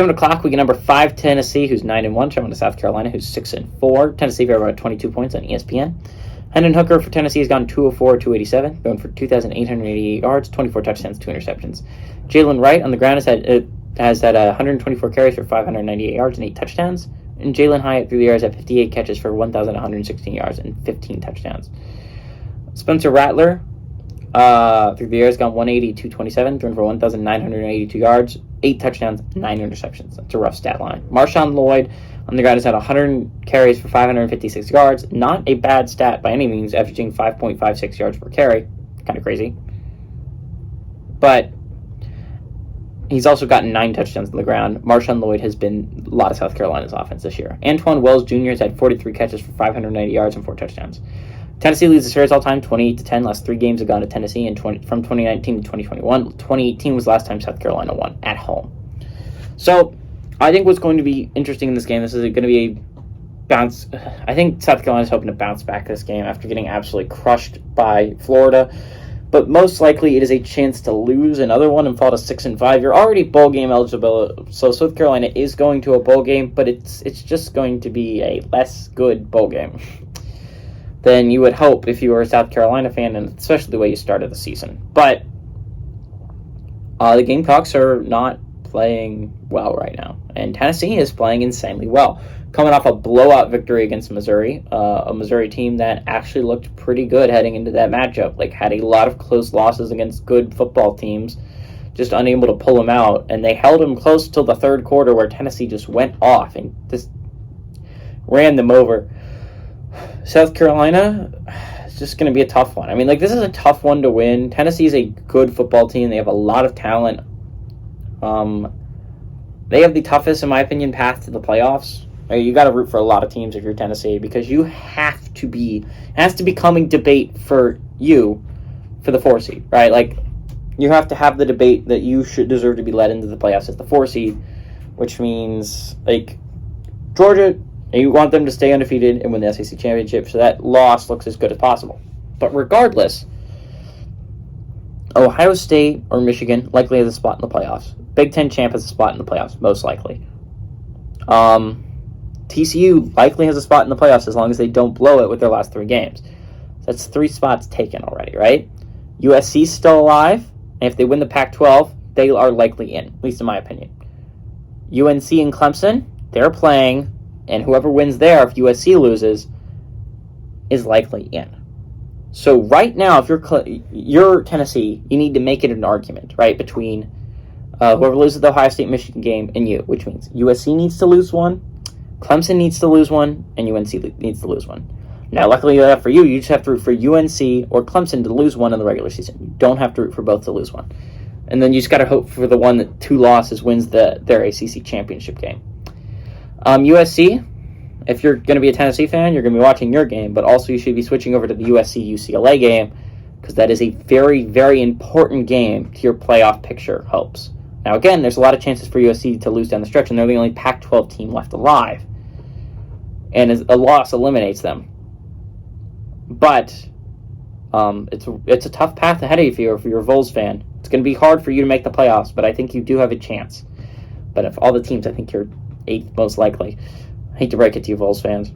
7 o'clock, we get number 5 Tennessee, who's 9-1, traveling to South Carolina, who's 6-4. Tennessee favorite by 22 points on ESPN. Hendon Hooker for Tennessee has gone 204, 287, going for 2,888 yards, 24 touchdowns, 2 interceptions. Jalen Wright on the ground has had 124 carries for 598 yards and 8 touchdowns. And Jalen Hyatt through the air has had 58 catches for 1,116 yards and 15 touchdowns. Spencer Rattler through the air has gone 180, 227, thrown for 1,982 yards, 8 touchdowns, 9 interceptions. That's a rough stat line. Marshawn Lloyd on the ground has had 100 carries for 556 yards. Not a bad stat by any means, averaging 5.56 yards per carry. Kind of crazy. But he's also gotten 9 touchdowns on the ground. Marshawn Lloyd has been a lot of South Carolina's offense this year. Antoine Wells Jr. has had 43 catches for 590 yards and 4 touchdowns. Tennessee leads the series all time, 28-10. Last 3 games have gone to Tennessee from 2019 to 2021. 2018 was the last time South Carolina won at home. So I think what's going to be interesting in this game, this is going to be a bounce. I think South Carolina's hoping to bounce back this game after getting absolutely crushed by Florida. But most likely it is a chance to lose another one and fall to 6-5. You're already bowl game eligible, so South Carolina is going to a bowl game, but it's just going to be a less good bowl game than you would hope if you were a South Carolina fan, and especially the way you started the season. But the Gamecocks are not playing well right now, and Tennessee is playing insanely well. Coming off a blowout victory against Missouri, a Missouri team that actually looked pretty good heading into that matchup. Like, had a lot of close losses against good football teams, just unable to pull them out, and they held them close till the third quarter where Tennessee just went off and just ran them over. South Carolina, it's just going to be a tough one. I mean, this is a tough one to win. Tennessee is a good football team. They have a lot of talent. They have the toughest, in my opinion, path to the playoffs. You got to root for a lot of teams if you're Tennessee, because you have to be, it has to become a debate for you for the 4 seed, right? You have to have the debate that you should deserve to be led into the playoffs as the 4 seed, which means, Georgia, and you want them to stay undefeated and win the SEC championship, so that loss looks as good as possible. But regardless, Ohio State or Michigan likely has a spot in the playoffs. Big Ten champ has a spot in the playoffs, most likely. TCU likely has a spot in the playoffs as long as they don't blow it with their last 3 games. That's 3 spots taken already, right? USC's still alive, and if they win the Pac-12, they are likely in, at least in my opinion. UNC and Clemson, they're playing, and whoever wins there, if USC loses, is likely in. So right now, if you're Tennessee, you need to make it an argument, right, between whoever loses the Ohio State-Michigan game and you, which means USC needs to lose one, Clemson needs to lose one, and UNC needs to lose one. Now, luckily for you, you just have to root for UNC or Clemson to lose one in the regular season. You don't have to root for both to lose one. And then you just got to hope for the one that 2 losses wins their ACC championship game. USC, if you're going to be a Tennessee fan, you're going to be watching your game, but also you should be switching over to the USC-UCLA game, because that is a very, very important game to your playoff picture hopes. Now, again, there's a lot of chances for USC to lose down the stretch, and they're the only Pac-12 team left alive. And a loss eliminates them. But it's a tough path ahead of you if you're a Vols fan. It's going to be hard for you to make the playoffs, but I think you do have a chance. But of all the teams, I think you're 8th most likely. I hate to break it to you, Vols fans.